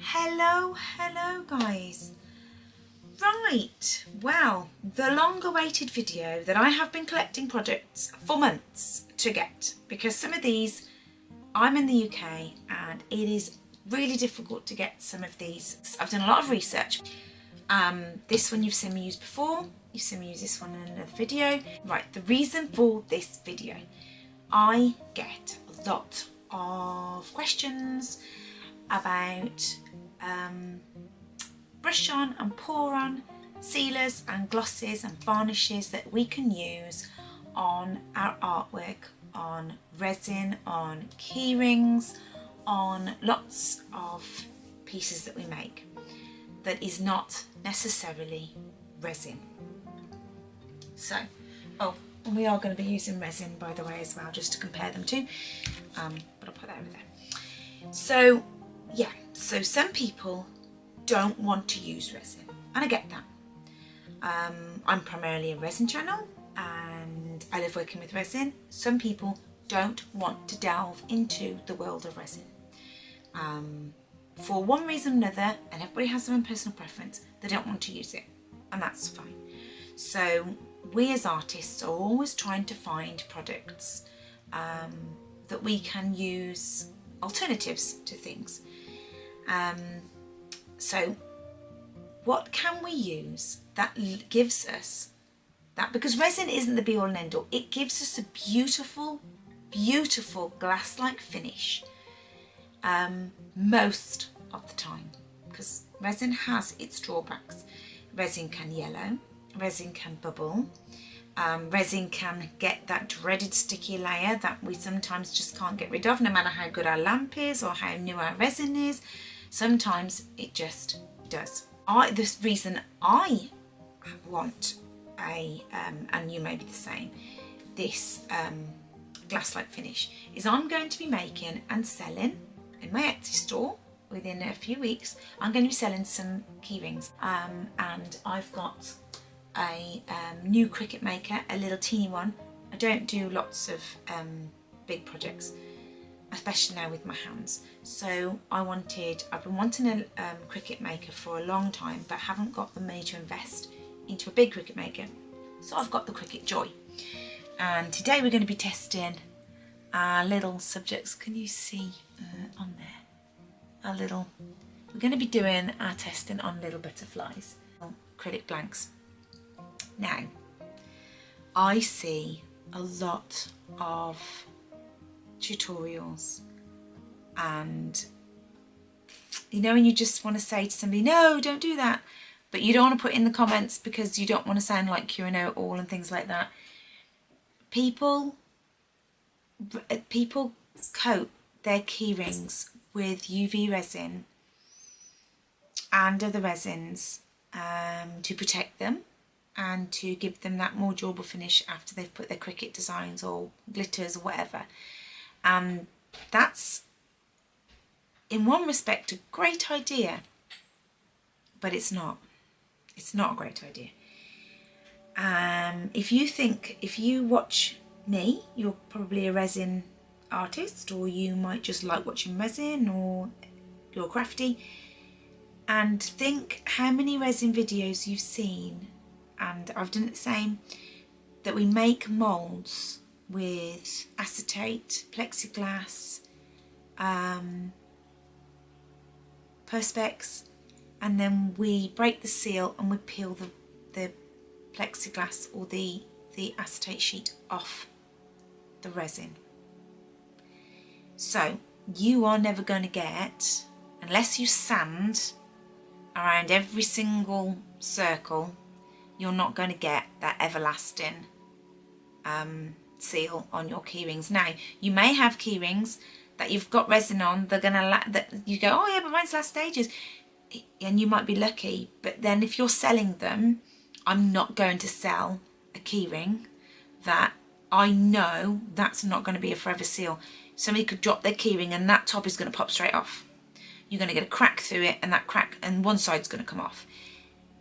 Hello guys. Right, well, the long awaited video that I have been collecting projects for months to get, because some of these, I'm in the UK and it is really difficult to get some of these. I've done a lot of research. This one you've seen me use before, you've seen me use this one in another video. Right, the reason for this video, I get a lot of questions about brush on and pour on sealers and glosses and varnishes that we can use on our artwork, on resin, on key rings, on lots of pieces that we make that is not necessarily resin. So, and we are going to be using resin, by the way, as well, just to compare them to, but I'll put that over there. So yeah, so some people don't want to use resin, and I get that. I'm primarily a resin channel and I love working with resin. Some people don't want to delve into the world of resin for one reason or another, and everybody has their own personal preference. They don't want to use it, and that's fine. So we as artists are always trying to find products that we can use, alternatives to things. So what can we use that gives us that, because resin isn't the be all and end all, it gives us a beautiful, beautiful glass-like finish most of the time, because resin has its drawbacks. Resin can yellow, resin can bubble, resin can get that dreaded sticky layer that we sometimes just can't get rid of, no matter how good our lamp is or how new our resin is. Sometimes it just does. The reason I want and you may be the same, this glass-like finish is I'm going to be making and selling in my Etsy store within a few weeks. I'm going to be selling some key rings, and I've got a new Cricut maker, a little teeny one. I don't do lots of big projects, especially now with my hands. So I've been wanting a Cricut maker for a long time, but haven't got the money to invest into a big Cricut maker. So I've got the Cricut Joy. And today we're going to be testing our little subjects. Can you see on there? We're going to be doing our testing on little butterflies, acrylic blanks. Now, I see a lot of tutorials, and you know, when you just want to say to somebody, no, don't do that, but you don't want to put in the comments because you don't want to sound like you know it all and things like that. People coat their key rings with UV resin and other resins to protect them and to give them that more durable finish after they've put their Cricut designs or glitters or whatever. And that's, in one respect, a great idea, but it's not. It's not a great idea. If you watch me, you're probably a resin artist, or you might just like watching resin, or you're crafty, and think how many resin videos you've seen, and I've done it the same, that we make moulds with acetate, plexiglass, perspex, and then we break the seal and we peel the plexiglass or the acetate sheet off the resin. So you are never going to get, unless you sand around every single circle, you're not going to get that everlasting seal on your key rings. Now, you may have key rings that you've got resin on, they're gonna that you go, oh yeah, but mine's last stages, and you might be lucky. But then if you're selling them, I'm not going to sell a key ring that I know that's not going to be a forever seal. Somebody could drop their key ring and that top is going to pop straight off. You're going to get a crack through it, and that crack and one side's going to come off.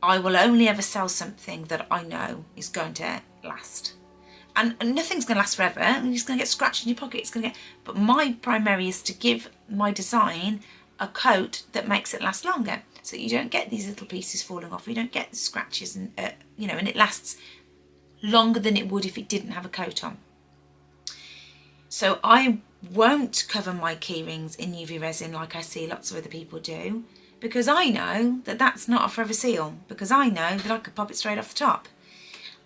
I will only ever sell something that I know is going to last. And nothing's going to last forever. You're just going to get scratched in your pocket. But my primary is to give my design a coat that makes it last longer, so you don't get these little pieces falling off, you don't get the scratches, and you know, and it lasts longer than it would if it didn't have a coat on. So I won't cover my key rings in UV resin like I see lots of other people do, because I know that that's not a forever seal, because I know that I could pop it straight off the top.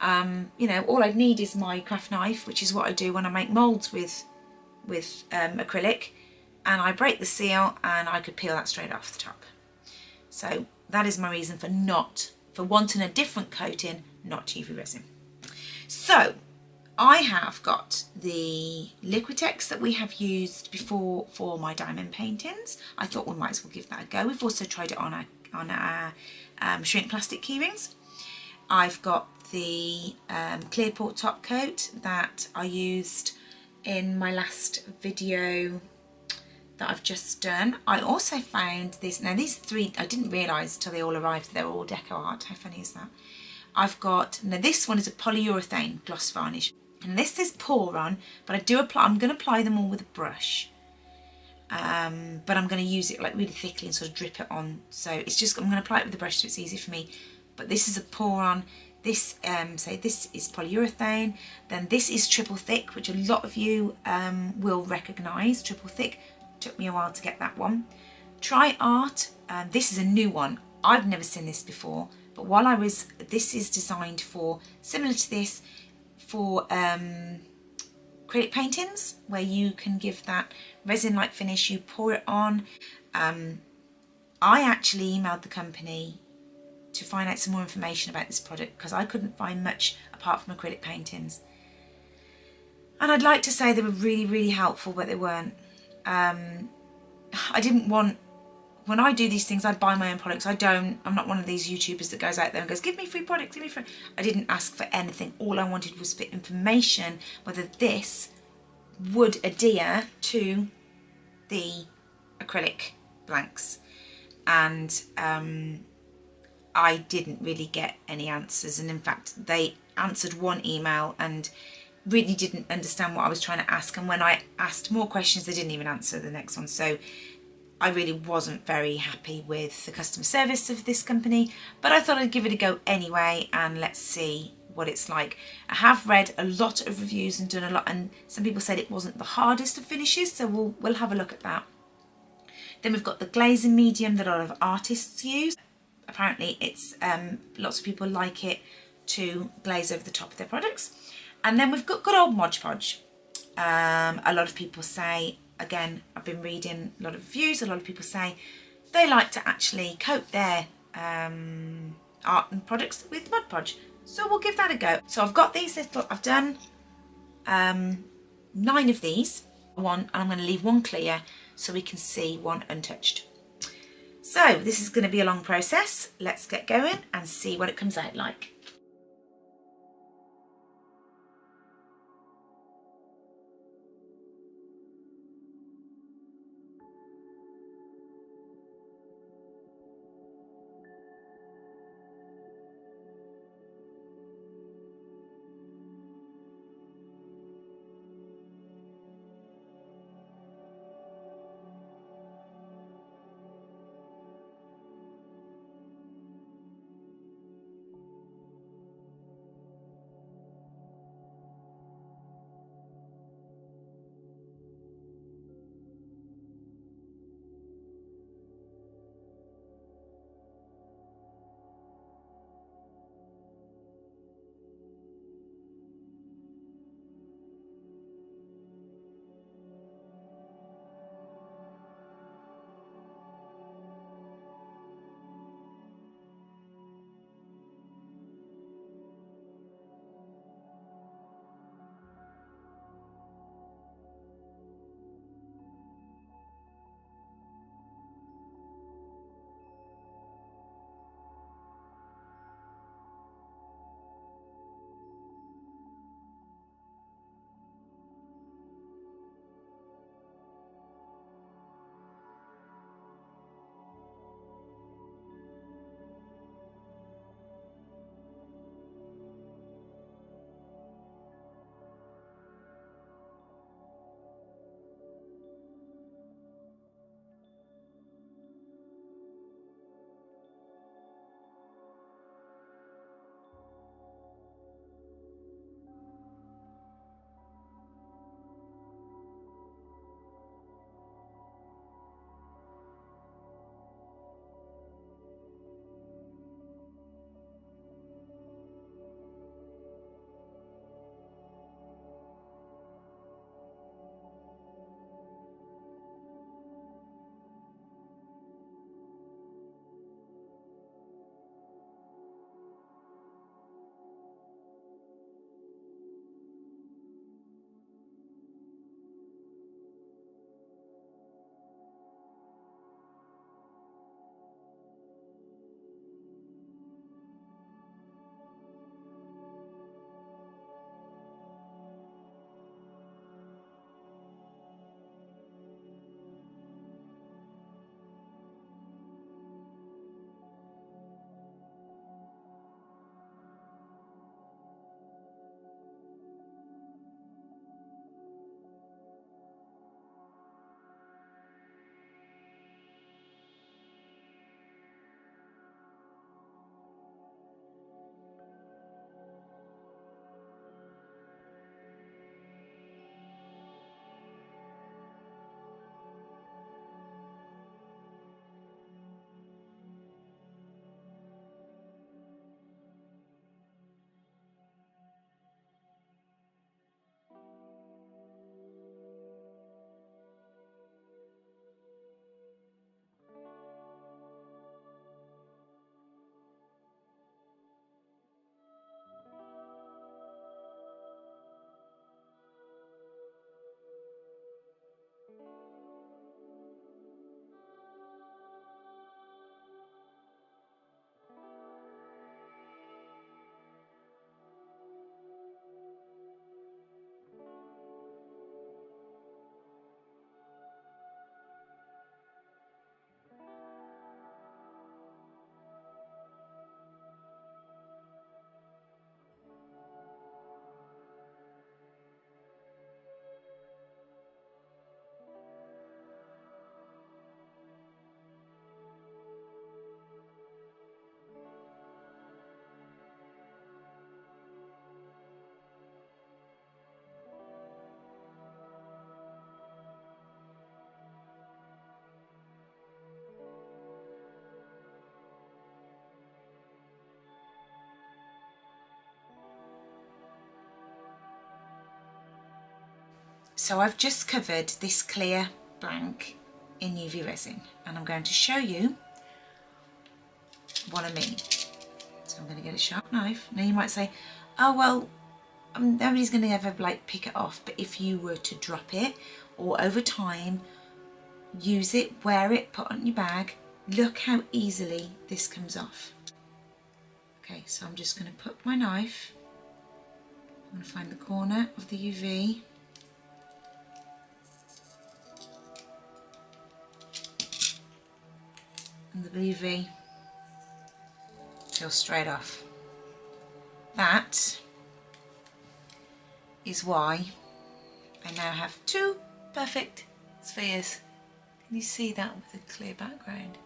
You know, all I need is my craft knife, which is what I do when I make moulds with acrylic, and I break the seal and I could peel that straight off the top. So that is my reason for wanting a different coating, not UV resin. So I have got the Liquitex that we have used before for my diamond paintings. I thought we might as well give that a go. We've also tried it on our shrink plastic keyrings. I've got the Clearport top coat that I used in my last video that I've just done. I also found this, now these three, I didn't realise till they all arrived they were all deco art. How funny is that? I've got, now this one is a polyurethane gloss varnish, and this says pour on, but I'm going to apply them all with a brush. But I'm going to use it like really thickly and sort of drip it on. So it's just, I'm going to apply it with the brush so it's easy for me. But this is a pour on. This, say this is polyurethane. Then this is triple thick, which a lot of you will recognise. Triple thick. Took me a while to get that one. Tri Art. This is a new one. I've never seen this before. But this is designed for, similar to this, for acrylic paintings, where you can give that resin-like finish, you pour it on. I actually emailed the company to find out some more information about this product, because I couldn't find much apart from acrylic paintings. And I'd like to say they were really, really helpful, but they weren't. I didn't want, when I do these things, I buy my own products. I'm not one of these YouTubers that goes out there and goes, give me free products, give me free. I didn't ask for anything. All I wanted was for information, whether this would adhere to the acrylic blanks. And I didn't really get any answers. And in fact, they answered one email and really didn't understand what I was trying to ask. And when I asked more questions, they didn't even answer the next one. So I really wasn't very happy with the customer service of this company, but I thought I'd give it a go anyway, and let's see what it's like. I have read a lot of reviews and done a lot, and some people said it wasn't the hardest of finishes, so we'll have a look at that. Then we've got the glazing medium that a lot of artists use. Apparently it's lots of people like it to glaze over the top of their products. And then we've got good old Mod Podge. A lot of people say, again, I've been reading a lot of reviews, a lot of people say they like to actually coat their art and products with Mod Podge. So we'll give that a go. So I've got these little, I've done 9 of these, and I'm going to leave one clear so we can see one untouched. So this is going to be a long process. Let's get going and see what it comes out like. So I've just covered this clear blank in UV resin, and I'm going to show you what I mean. So I'm going to get a sharp knife. Now you might say, oh well, nobody's going to ever like pick it off, but if you were to drop it or over time use it, wear it, put it on your bag, look how easily this comes off. Okay, so I'm just going to put my knife, I'm going to find the corner of the UV, and the UV peels straight off. That is why I now have two perfect spheres. Can you see that with a clear background?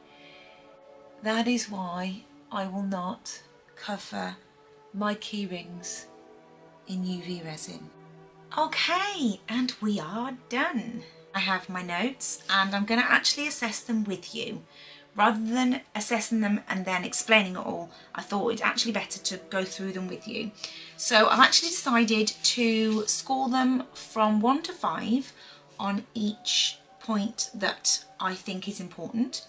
That is why I will not cover my key rings in UV resin. Okay, and we are done. I have my notes and I'm going to actually assess them with you. Rather than assessing them and then explaining it all, I thought it's actually better to go through them with you. So I've actually decided to score them from 1 to 5 on each point that I think is important.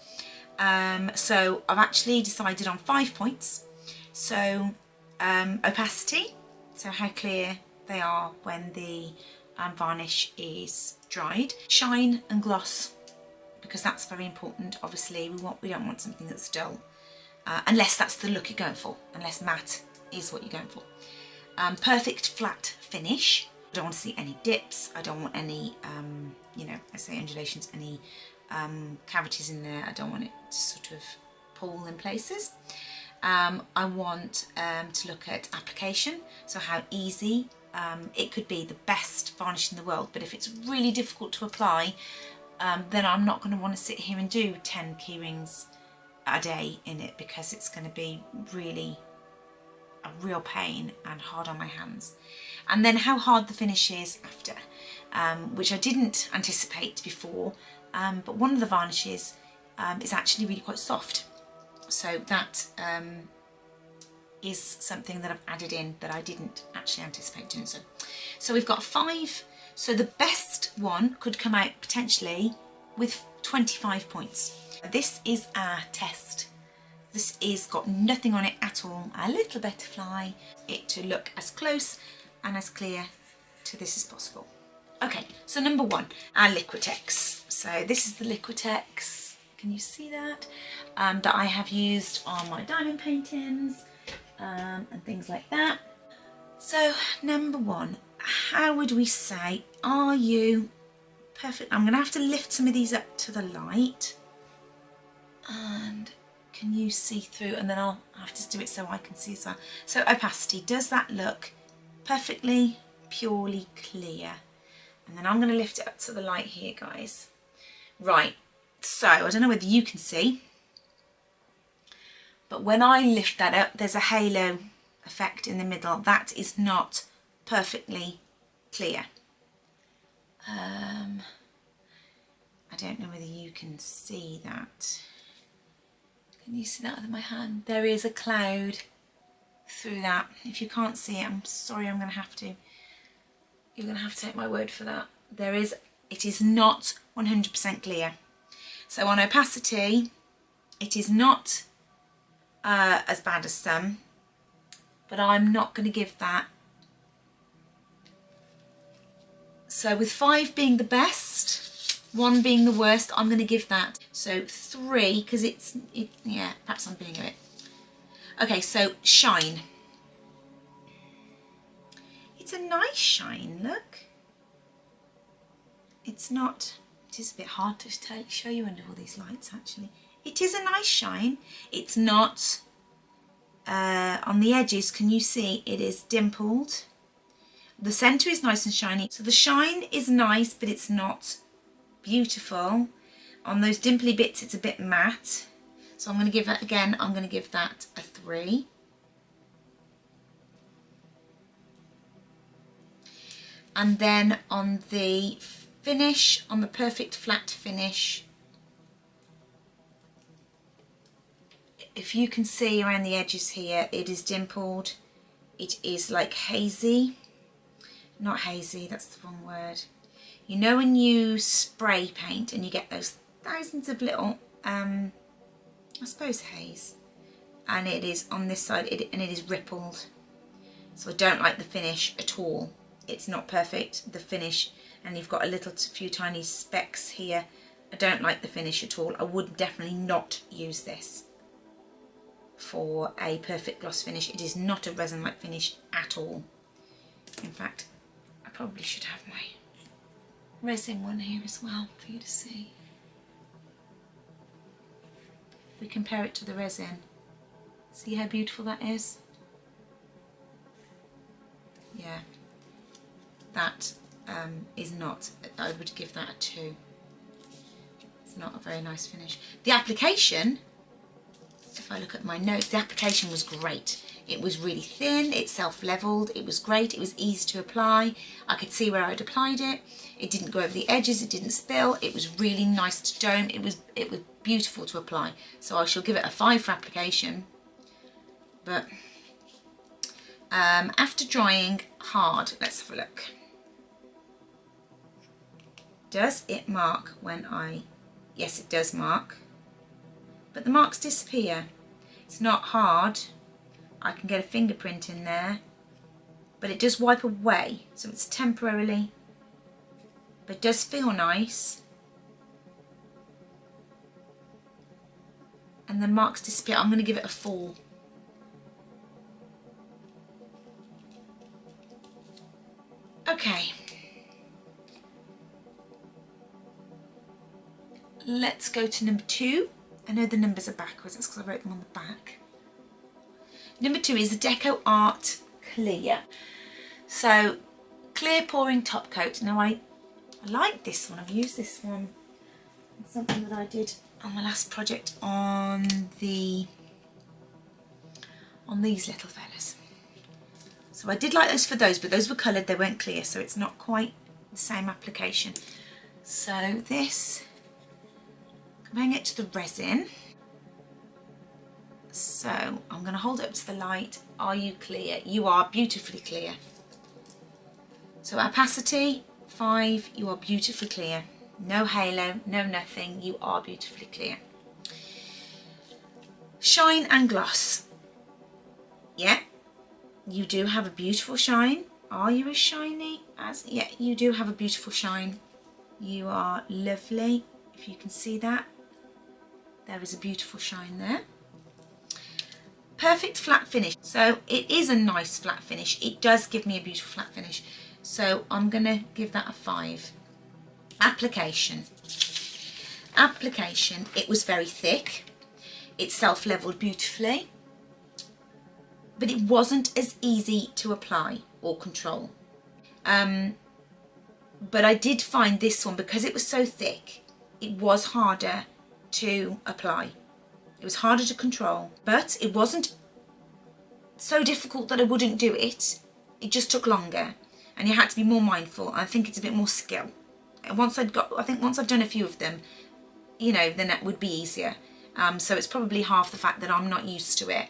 So I've actually decided on 5 points. So opacity, so how clear they are when the varnish is dried. Shine and gloss, because that's very important. Obviously we don't want something that's dull, unless that's the look you're going for, unless matte is what you're going for. Perfect flat finish. I don't want to see any dips, I don't want any you know, I say undulations, any cavities in there. I don't want it to sort of pull in places. I want to look at application, so how easy. It could be the best varnish in the world, but if it's really difficult to apply, then I'm not going to want to sit here and do 10 key rings a day in it, because it's going to be really a real pain and hard on my hands. And then how hard the finish is after, which I didn't anticipate before, but one of the varnishes is actually really quite soft. So that is something that I've added in that I didn't actually anticipate doing so. So we've got 5. So the best one could come out potentially with 25 points. This is our test. This is got nothing on it at all. A little butterfly. It to look as close and as clear to this as possible. Okay, so number 1, our Liquitex. So this is the Liquitex. Can you see that? That I have used on my diamond paintings and things like that. So number 1, how would we say, are you perfect? I'm going to have to lift some of these up to the light. And can you see through? And then I'll have to do it so I can see as well. So opacity, does that look perfectly, purely clear? And then I'm going to lift it up to the light here, guys. Right, so I don't know whether you can see, but when I lift that up, there's a halo effect in the middle. That is not perfectly clear. I don't know whether you can see that. Can you see that with my hand? There is a cloud through that. If you can't see it, I'm sorry, you're going to have to take my word for that. It is not 100% clear. So on opacity, it is not as bad as some, but I'm not going to give that. So with 5 being the best, 1 being the worst, I'm going to give that. So 3, because yeah, perhaps I'm being a bit. Okay, so shine. It's a nice shine, look. It's not, it is a bit hard to show you under all these lights actually. It is a nice shine. It's not, on the edges, can you see it is dimpled? The centre is nice and shiny. So the shine is nice, but it's not beautiful. On those dimply bits, it's a bit matte. So I'm going to give that, again, I'm going to give that a 3. And then on the finish, on the perfect flat finish, if you can see around the edges here, it is dimpled. It is like hazy. Not hazy, that's the wrong word. You know when you spray paint and you get those thousands of little, I suppose haze, and it is on this side and it is rippled. So I don't like the finish at all. It's not perfect, the finish, and you've got a little few tiny specks here. I don't like the finish at all. I would definitely not use this for a perfect gloss finish. It is not a resin-like finish at all. In fact, I probably should have my resin one here as well for you to see. We compare it to the resin. See how beautiful that is? Yeah, that is not, I would give that a 2. It's not a very nice finish. The application, if I look at my notes, the application was great. It was really thin, it self-leveled, it was great, it was easy to apply. I could see where I'd applied it. It didn't go over the edges, it didn't spill. It was really nice to dome. It was beautiful to apply. So I shall give it a 5 for application. But after drying hard, let's have a look. Does it mark when I, yes it does mark, but the marks disappear. It's not hard. I can get a fingerprint in there, but it does wipe away, so it's temporarily, but it does feel nice. And the marks disappear. I'm going to give it a 4. Okay. Let's go to number 2. I know the numbers are backwards, that's because I wrote them on the back. Number 2 is the Deco Art Clear. So, clear pouring top coat. Now I like this one, I've used this one. It's something that I did on my last project on these little fellas. So I did like those for those, but those were coloured, they weren't clear, so it's not quite the same application. So this, comparing it to the resin. So I'm going to hold it up to the light. Are you clear? You are beautifully clear. So opacity 5, you are beautifully clear. No halo, no nothing, you are beautifully clear. Shine and gloss. Yeah, you do have a beautiful shine. Are you as shiny as, yeah, you do have a beautiful shine. You are lovely, if you can see that. There is a beautiful shine there. Perfect flat finish. So it is a nice flat finish. It does give me a beautiful flat finish. So I'm going to give that a 5. Application. Application, it was very thick. It self-leveled beautifully. But it wasn't as easy to apply or control. But I did find this one, because it was so thick, it was harder to apply. It was harder to control, but it wasn't so difficult that I wouldn't do it. It just took longer, and you had to be more mindful. I think it's a bit more skill. And I think once I've done a few of them, you know, then that would be easier. So it's probably half the fact that I'm not used to it.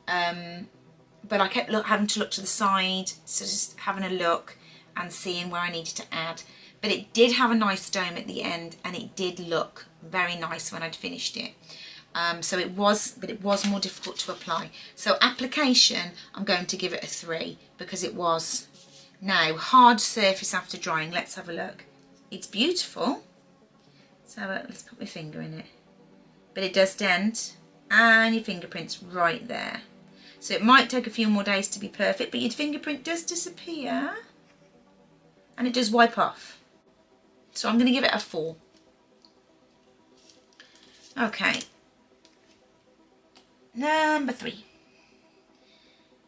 But I kept having to look to the side, so just having a look and seeing where I needed to add. But it did have a nice dome at the end, and it did look very nice when I'd finished it. So it was more difficult to apply. So application, I'm going to give it a 3, because it was. Now, hard surface after drying, let's have a look. It's beautiful. So let's put my finger in it. But it does dent, and your fingerprint's right there. So it might take a few more days to be perfect, but your fingerprint does disappear, and it does wipe off. So I'm going to give it a 4. Okay. Number 3.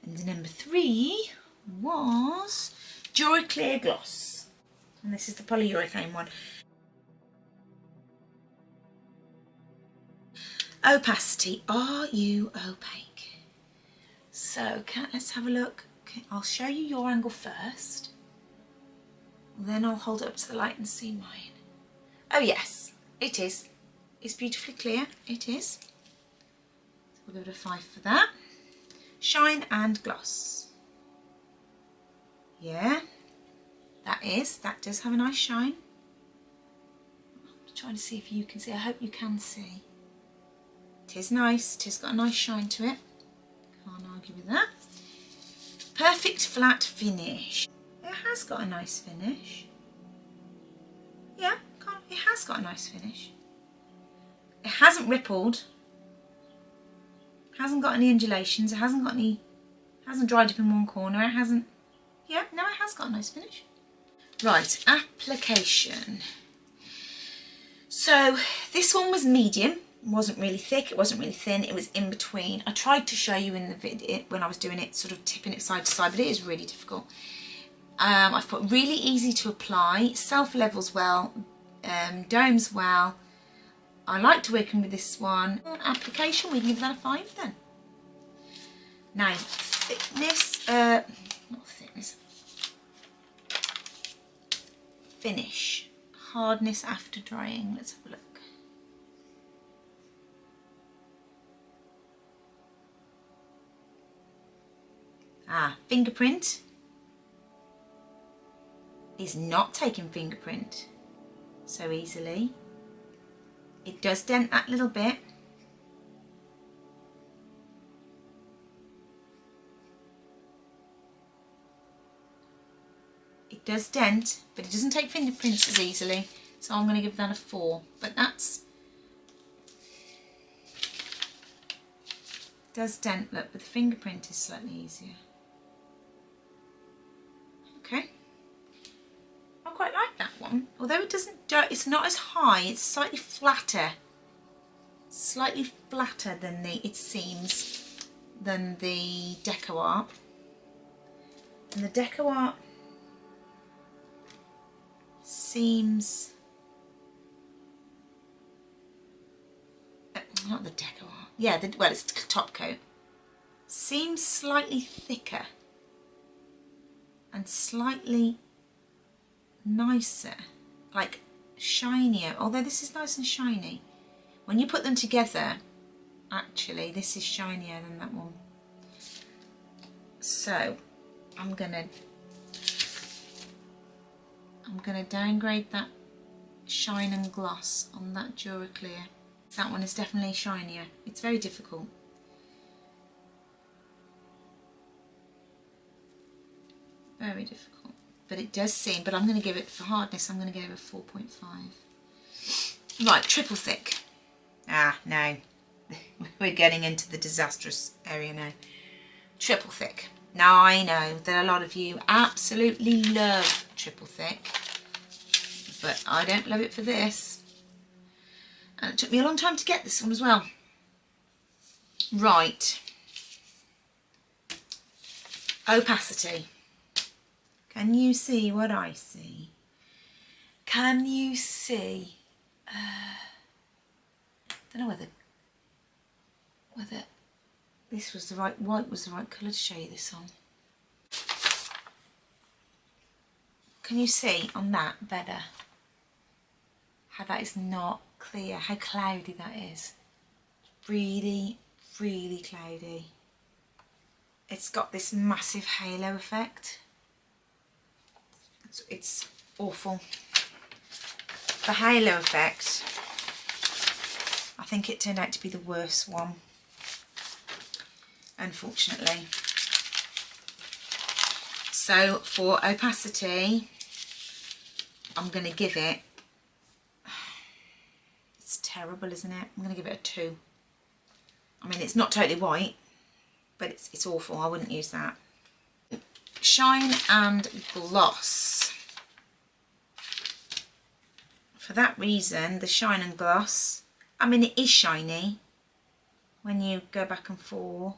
And number 3 was Joy Clear Gloss. And this is the polyurethane one. Opacity. Are you opaque? So let's have a look. Okay, I'll show you your angle first. Then I'll hold it up to the light and see mine. Oh yes, it is. It's beautifully clear. It is. So we'll give it a 5 for that. Shine and gloss. Yeah. That does have a nice shine. I'm trying to see if you can see. I hope you can see. It is nice. It has got a nice shine to it. Can't argue with that. Perfect flat finish. It has got a nice finish. Yeah, it has got a nice finish. It hasn't rippled. Hasn't got any undulations. It hasn't got any. Hasn't dried up in one corner. It hasn't. Yeah, no, it has got a nice finish. Right, application. So this one was medium. It wasn't really thick. It wasn't really thin. It was in between. I tried to show you in the video when I was doing it, sort of tipping it side to side, but it is really difficult. I've put really easy to apply, self levels well, domes well. I liked working with this one. Application, we can give that a 5 then. Now, thickness, not thickness, finish, hardness after drying. Let's have a look. Fingerprint is not taking fingerprint so easily. It does dent that little bit. It does dent, but it doesn't take fingerprints as easily, so I'm going to give that a 4. But that's it does dent, look, but the fingerprint is slightly easier. Okay, I quite like that one, although it doesn't, it's not as high, it's slightly flatter than it seems than the Deco Art. And the Deco Art seems, not the Deco Art, yeah, well, it's Topcoat, seems slightly thicker and slightly nicer, like shinier, although this is nice and shiny. When you put them together, actually this is shinier than that one. So I'm gonna downgrade that shine and gloss on that Duraclear. That one is definitely shinier. It's very difficult. Very difficult. But it does seem, but I'm going to give it, for hardness, I'm going to give it a 4.5. Right, triple thick. No. We're getting into the disastrous area now. Triple thick. Now I know that a lot of you absolutely love triple thick, but I don't love it for this. And it took me a long time to get this one as well. Right. Opacity. Can you see what I see? Can you see? Don't know whether this was the right, white was the right colour to show you this on. Can you see on that better how that is not clear, how cloudy that is? Really, really cloudy. It's got this massive halo effect. It's awful. The halo effect, I think it turned out to be the worst one, unfortunately. So for opacity, I'm going to give it, it's terrible, isn't it? I'm going to give it a 2. I mean, it's not totally white, but it's awful. I wouldn't use that. Shine and gloss. For that reason, the shine and gloss, I mean, it is shiny when you go back and forth,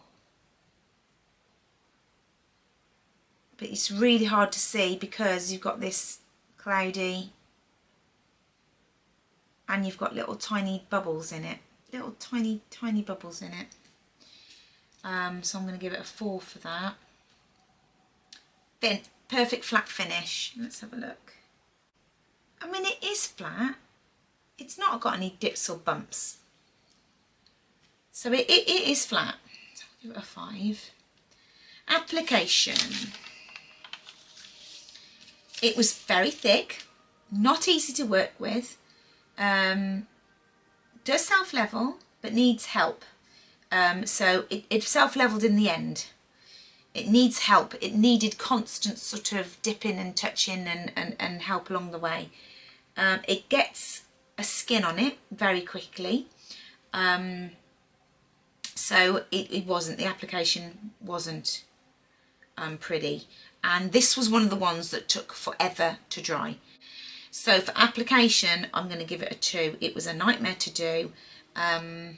but it's really hard to see because you've got this cloudy and you've got little tiny bubbles in it, little tiny bubbles in it. So I'm going to give it a 4 for that. Then perfect flat finish. Let's have a look. I mean, it is flat. It's not got any dips or bumps. So it is flat. So I'll give it a 5. Application. It was very thick, not easy to work with, does self-level but needs help. So it self-leveled in the end. It needs help. It needed constant sort of dipping and touching and help along the way. It gets a skin on it very quickly. So the application wasn't pretty. And this was one of the ones that took forever to dry. So for application, I'm going to give it a 2. It was a nightmare to do. I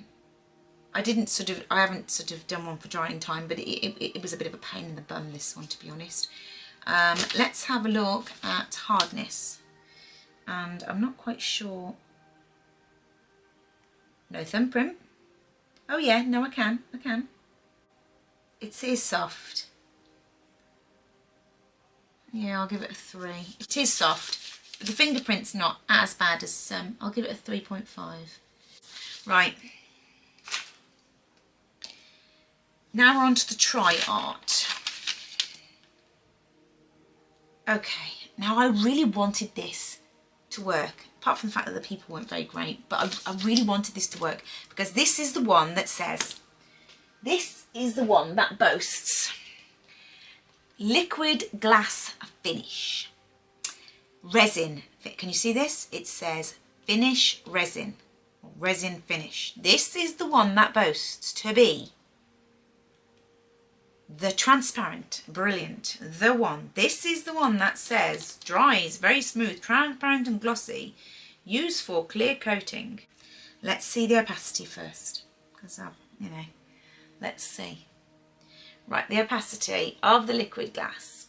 haven't sort of done one for drying time, but it was a bit of a pain in the bum, this one, to be honest. Let's have a look at hardness. And I'm not quite sure. No thumbprint. Oh yeah, no, I can. It is soft. Yeah, I'll give it a 3. It is soft. But the fingerprint's not as bad as some. I'll give it a 3.5. Right. Now we're on to the tri art. Okay, now I really wanted this to work, apart from the fact that the people weren't very great, but I really wanted this to work because this is the one that says, this is the one that boasts liquid glass finish. Resin. Can you see this? It says finish resin, or resin finish. This is the one that boasts to be the transparent, brilliant, the one. This is the one that says dries very smooth, transparent and glossy, used for clear coating. Let's see the opacity first, because let's see. Right, the opacity of the liquid glass.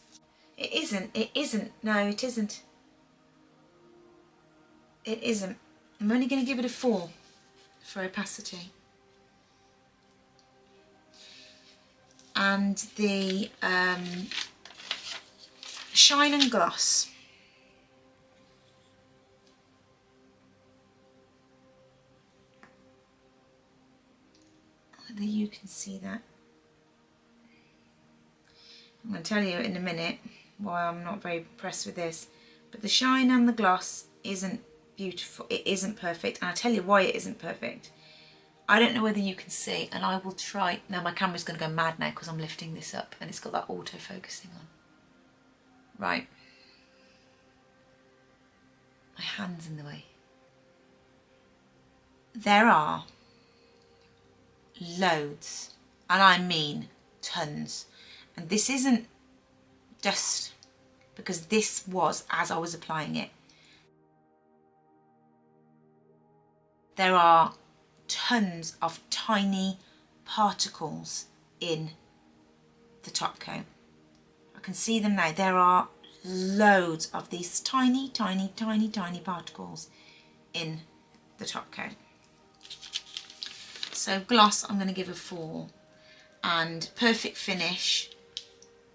It isn't. No, it isn't. It isn't. I'm only going to give it a 4 for opacity. And the shine and gloss. Whether you can see that. I'm going to tell you in a minute why I'm not very impressed with this. But the shine and the gloss isn't beautiful. It isn't perfect. And I'll tell you why it isn't perfect. I don't know whether you can see, and I will try. Now my camera's going to go mad now because I'm lifting this up and it's got that auto focusing on. Right. My hand's in the way. There are loads, and I mean tons. And this isn't dust, because this was as I was applying it. There are tons of tiny particles in the top coat. I can see them now. There are loads of these tiny particles in the top coat. So gloss, I'm going to give a 4, and perfect finish,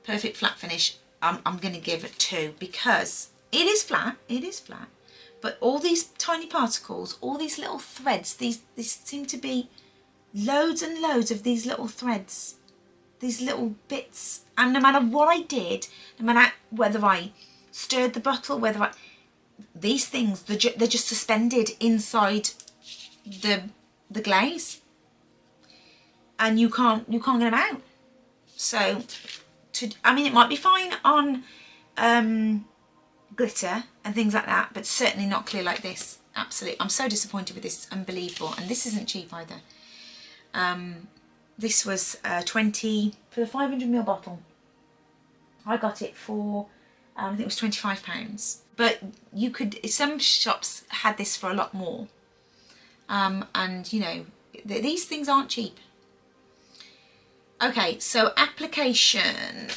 perfect flat finish, I'm going to give it 2, because it is flat, but all these tiny particles, all these little threads, these seem to be loads and loads of these little threads, these little bits. And no matter what I did, no matter whether I stirred the bottle, these things, they're just suspended inside the glaze, and you can't get them out. So, it might be fine on glitter and things like that, but certainly not clear like this. Absolutely, I'm so disappointed with this. It's unbelievable, and this isn't cheap either. This was 20 for the 500ml bottle. I got it for I think it was £25, but you could. Some shops had this for a lot more, and these things aren't cheap. Okay, so application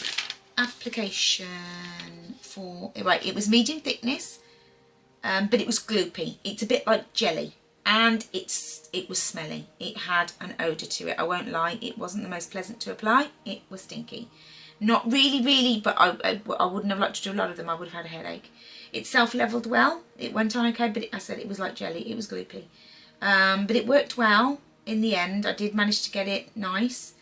for, right, it was medium thickness, but it was gloopy. It's a bit like jelly, and it was smelly. It had an odour to it, I won't lie. It wasn't the most pleasant to apply. It was stinky. Not really, but I wouldn't have liked to do a lot of them. I would have had a headache. It self-levelled well. It went on okay, but I said it was like jelly. It was gloopy. But it worked well in the end. I did manage to get it nice.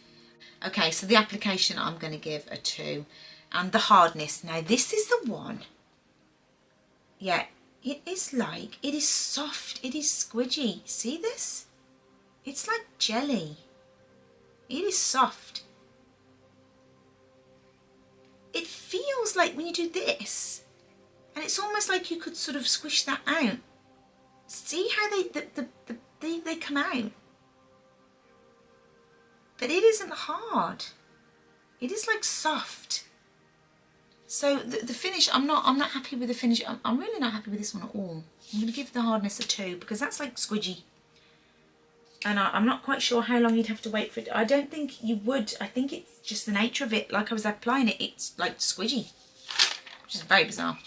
Okay, so the application I'm going to give a 2. And the hardness. Now this is the one yeah, it is soft, it is squidgy. See this? It's like jelly. It is soft. It feels like when you do this, and it's almost like you could sort of squish that out. See how they come out? But it isn't hard. It is like soft. So the finish, I'm not happy with the finish. I'm really not happy with this one at all. I'm going to give the hardness a 2 because that's like squidgy. And I'm not quite sure how long you'd have to wait for it. I don't think you would. I think it's just the nature of it. Like I was applying it, it's like squidgy, which is very bizarre.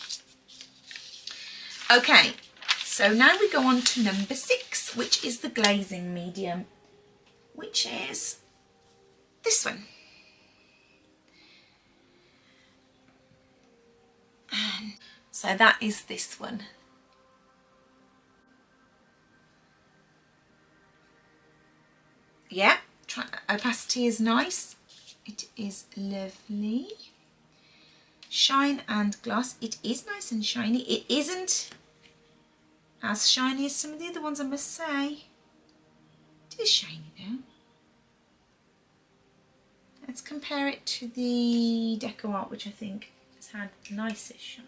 Okay, so now we go on to number 6, which is the glazing medium, which is this one. So that is this one. Yeah, opacity is nice. It is lovely. Shine and gloss. It is nice and shiny. It isn't as shiny as some of the other ones, I must say. It is shiny though. Let's compare it to the Deco Art, which I think has had the nicest shine.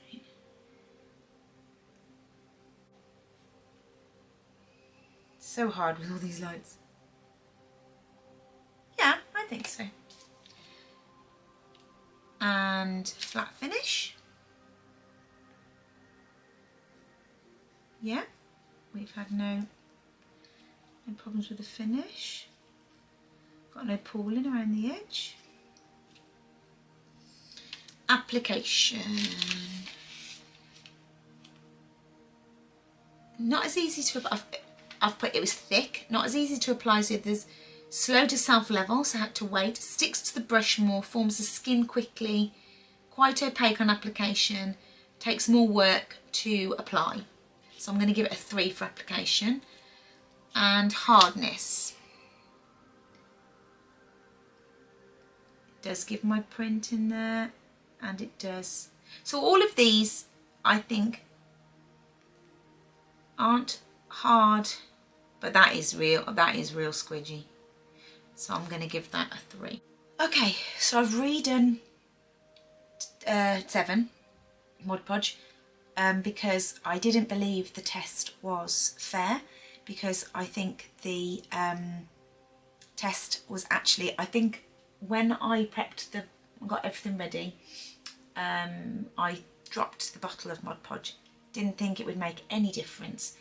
So hard with all these lights. Yeah, I think so. And flat finish. Yeah, we've had no problems with the finish. Got no pooling around the edge. Application. Not as easy to apply. I've put it was thick, not as easy to apply as the others. Slow to self-level, so I had to wait. Sticks to the brush more, forms the skin quickly. Quite opaque on application. Takes more work to apply. So I'm going to give it a 3 for application. And hardness. It does give my print in there, and it does. So all of these, I think, aren't hard, but that is real squidgy. So I'm going to give that a 3. Okay, so I've redone 7 Mod Podge because I didn't believe the test was fair, because I think the test was actually, I think when I prepped got everything ready, I dropped the bottle of Mod Podge. Didn't think it would make any difference,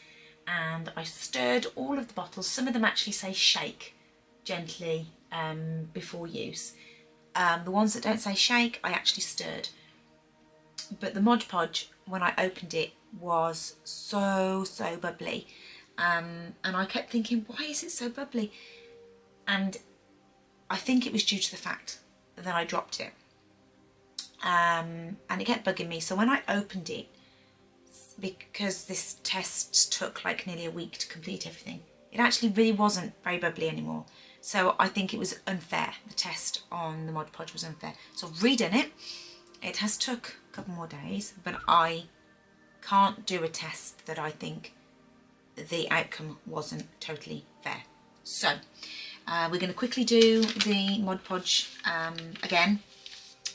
and I stirred all of the bottles. Some of them actually say shake gently before use. The ones that don't say shake, I actually stirred. But the Mod Podge, when I opened it, was so bubbly, and I kept thinking, why is it so bubbly? And I think it was due to the fact that I dropped it, and it kept bugging me. So when I opened it, because this test took like nearly a week to complete everything, it actually really wasn't very bubbly anymore. So I think it was unfair. The test on the Mod Podge was unfair. So I've redone it. It has took a couple more days, but I can't do a test that I think the outcome wasn't totally fair. So we're going to quickly do the Mod Podge again.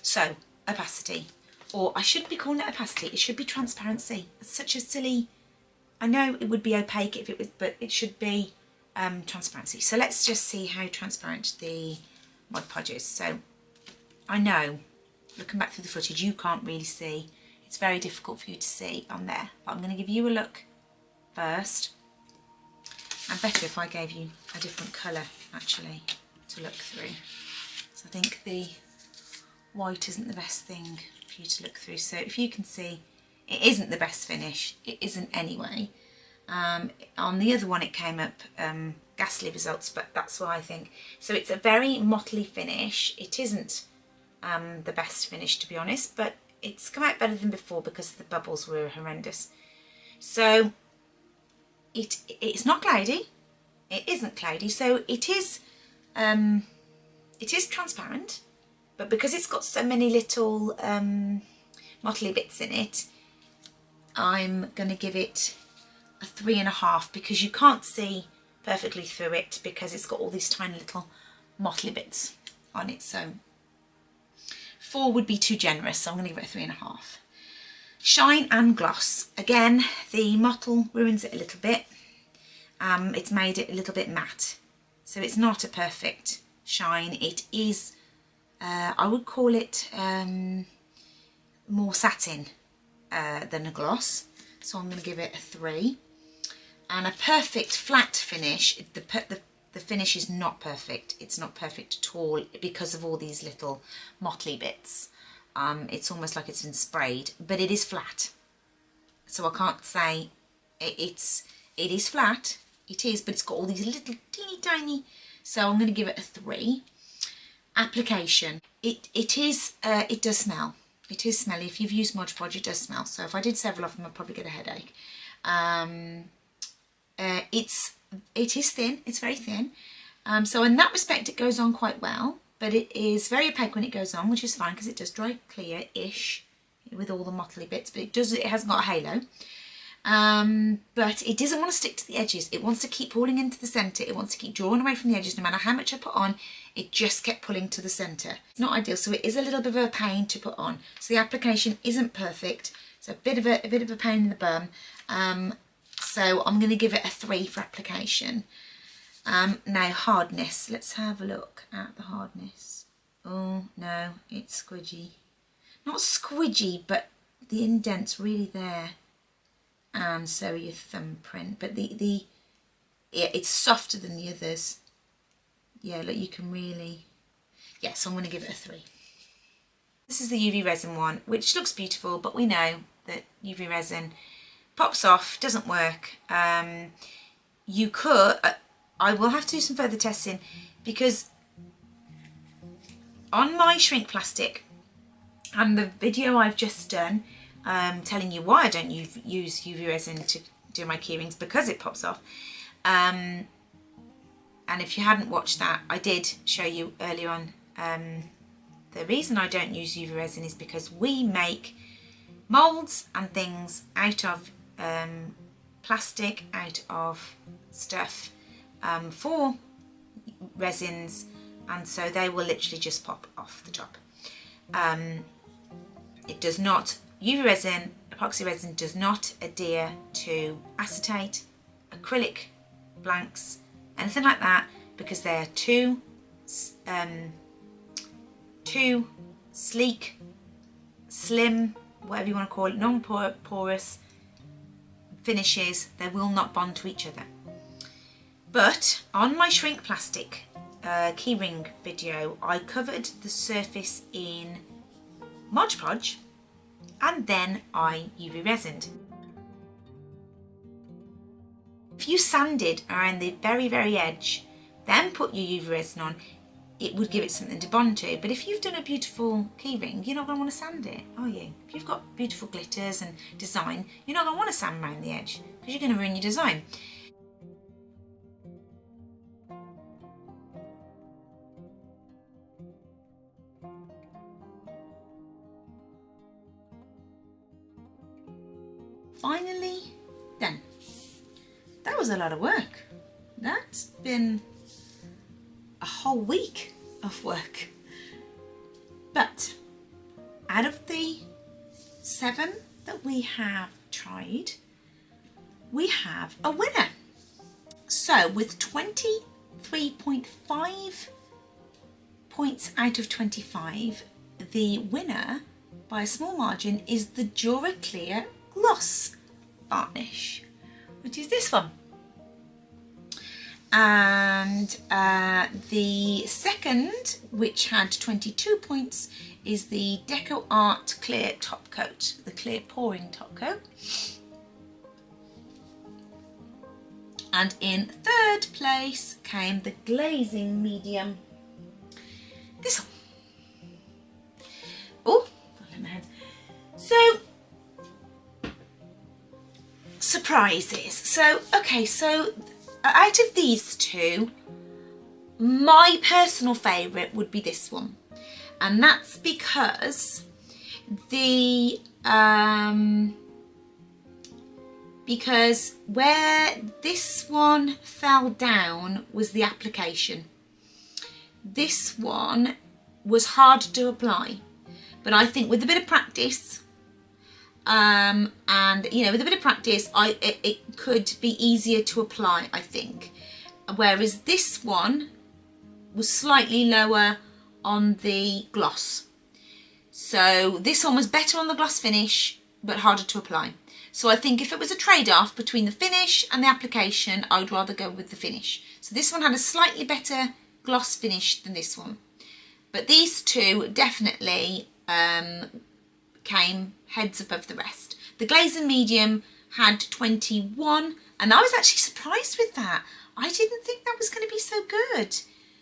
So opacity, or I shouldn't be calling it opacity, it should be transparency. It's such a silly, I know it would be opaque if it was, but it should be transparency. So let's just see how transparent the Mod Podge is. So I know, looking back through the footage, you can't really see. It's very difficult for you to see on there, but I'm going to give you a look first. And better if I gave you a different colour actually to look through. So I think the white isn't the best thing for you to look through. So if you can see, it isn't the best finish. It isn't anyway. On the other one it came up ghastly results, but that's what I think. So it's a very mottly finish. It isn't the best finish, to be honest, but it's come out better than before because the bubbles were horrendous. So it's not cloudy. It isn't cloudy, so it is transparent, but because it's got so many little mottly bits in it, I'm going to give it a 3.5 because you can't see perfectly through it because it's got all these tiny little mottly bits on it. So 4 would be too generous, so I'm going to give it a 3.5. Shine and gloss. Again, the mottle ruins it a little bit. It's made it a little bit matte. So it's not a perfect shine. It is, I would call it more satin than a gloss. So I'm going to give it a 3. And a perfect flat finish, the finish is not perfect. It's not perfect at all because of all these little mottly bits. It's almost like it's been sprayed, but it is flat. So I can't say it is flat. It is, but it's got all these little teeny tiny. So I'm going to give it a 3. Application. It does smell. It is smelly. If you've used Mod Podge, it does smell. So if I did several of them, I'd probably get a headache. It is thin. It's very thin. So in that respect, it goes on quite well. But it is very opaque when it goes on, which is fine because it does dry clear-ish with all the mottly bits. But it hasn't got a halo. But it doesn't want to stick to the edges. It wants to keep pulling into the centre. It wants to keep drawing away from the edges. No matter how much I put on, it just kept pulling to the centre. It's not ideal, so it is a little bit of a pain to put on. So the application isn't perfect. It's a bit of a pain in the bum. So I'm going to give it a 3 for application. Now hardness. Let's have a look at the hardness. Oh no, it's squidgy. Not squidgy, but the indent's really there. And so your thumbprint, but yeah, it's softer than the others. Yeah, look, you can really, yeah, so I'm going to give it a 3. This is the UV resin one, which looks beautiful, but we know that UV resin pops off, doesn't work. You could, I will have to do some further testing because on my shrink plastic and the video I've just done, telling you why I don't use UV resin to do my keyrings because it pops off. And if you hadn't watched that, I did show you earlier on. The reason I don't use UV resin is because we make moulds and things out of plastic, out of stuff for resins, and so they will literally just pop off the top. It does not. UV resin, epoxy resin does not adhere to acetate, acrylic blanks, anything like that, because they are too sleek, slim, whatever you want to call it, non-porous finishes. They will not bond to each other. But on my shrink plastic keyring video, I covered the surface in Mod Podge, and then I UV resined. If you sanded around the very, very edge, then put your UV resin on, it would give it something to bond to. But if you've done a beautiful keyring, you're not going to want to sand it, are you? If you've got beautiful glitters and design, you're not going to want to sand around the edge because you're going to ruin your design. Finally done. That was a lot of work. That's been a whole week of work. But out of the 7 that we have tried, we have a winner. So with 23.5 points out of 25, the winner by a small margin is the Duraclear Gloss varnish, which is this one. And the second, which had 22 points, is the Deco Art Clear Top Coat, the clear pouring top coat. And in third place came the glazing medium, this one. Oh, my head. So, surprises. So, okay, so out of these two, my personal favourite would be this one. And that's because the because where this one fell down was the application. This one was hard to apply, but I think with a bit of practice, and you know, with a bit of practice, it could be easier to apply, I think. Whereas this one was slightly lower on the gloss. So this one was better on the gloss finish, but harder to apply. So I think if it was a trade-off between the finish and the application, I would rather go with the finish. So this one had a slightly better gloss finish than this one. But these two definitely came heads above the rest. The glazing medium had 21, and I was actually surprised with that. I didn't think that was going to be so good.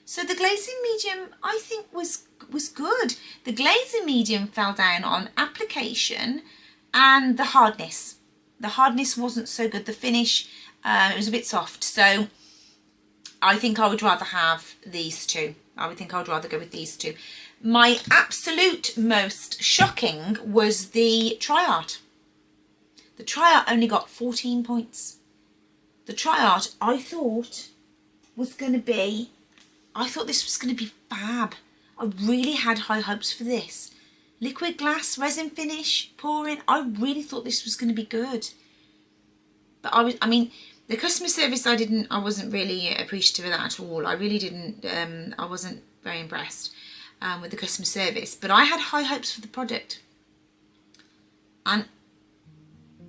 So the glazing medium, I think, was good. The glazing medium fell down on application and the hardness. The hardness wasn't so good. The finish, it was a bit soft. So I think I would rather have these two. I would think I would rather go with these two. My absolute most shocking was the Tri-Art. The Tri-Art only got 14 points. The Tri-Art, I thought was going to be, I thought this was going to be fab. I really had high hopes for this. Liquid glass, resin finish, pouring. I really thought this was going to be good. But I mean, the customer service, I wasn't really appreciative of that at all. I really didn't, I wasn't very impressed with the customer service. But I had high hopes for the product. And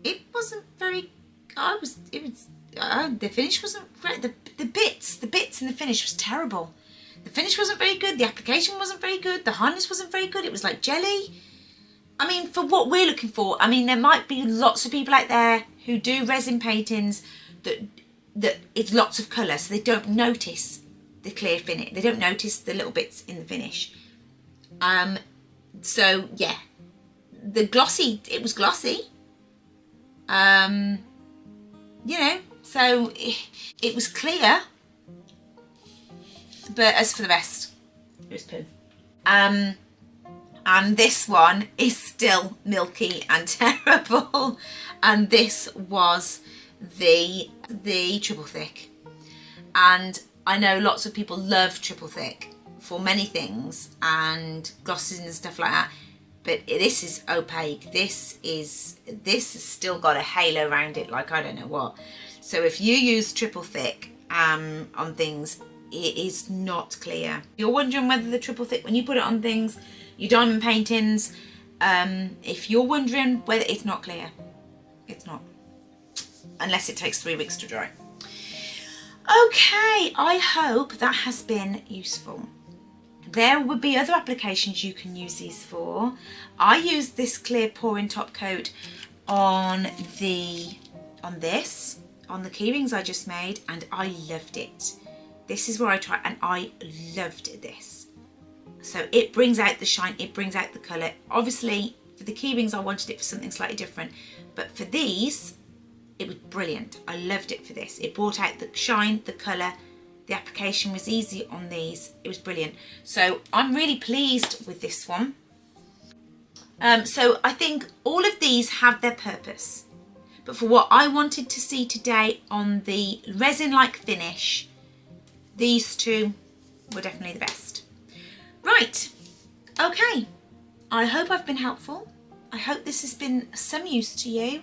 it wasn't very, the finish wasn't great. The bits in the finish was terrible. The finish wasn't very good. The application wasn't very good. The hardness wasn't very good. It was like jelly. I mean, for what we're looking for, I mean, there might be lots of people out there who do resin paintings that it's lots of colour, so they don't notice the clear finish. They don't notice the little bits in the finish. So yeah, the glossy, it was glossy. You know, so it was clear. But as for the rest, it was poo. And this one is still milky and terrible. And this was the triple thick. And I know lots of people love triple thick for many things and glosses and stuff like that. But this is opaque. This has still got a halo around it, like I don't know what. So if you use triple thick on things, it is not clear. You're wondering whether the triple thick, when you put it on things, your diamond paintings, if you're wondering whether it's not clear, it's not. Unless it takes 3 weeks to dry. Okay, I hope that has been useful. There would be other applications you can use these for. I used this clear pouring top coat on the key rings I just made, and I loved it. This is where I tried, and I loved this. So it brings out the shine, it brings out the colour. Obviously, for the key rings, I wanted it for something slightly different, but for these, it was brilliant. I loved it for this. It brought out the shine, the colour. The application was easy on these. It was brilliant. So I'm really pleased with this one. So I think all of these have their purpose. But for what I wanted to see today on the resin-like finish, these two were definitely the best. Right, okay. I hope I've been helpful. I hope this has been some use to you.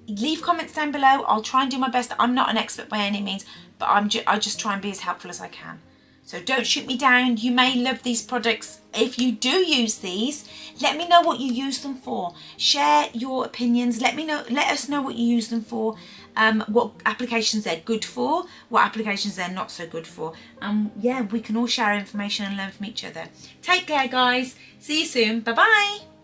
Leave comments down below. I'll try and do my best. I'm not an expert by any means, but I just try and be as helpful as I can. So don't shoot me down. You may love these products. If you do use these, let me know what you use them for. Share your opinions. Let us know what you use them for. What applications they're good for, what applications they're not so good for. Yeah, we can all share information and learn from each other. Take care, guys. See you soon. Bye-bye.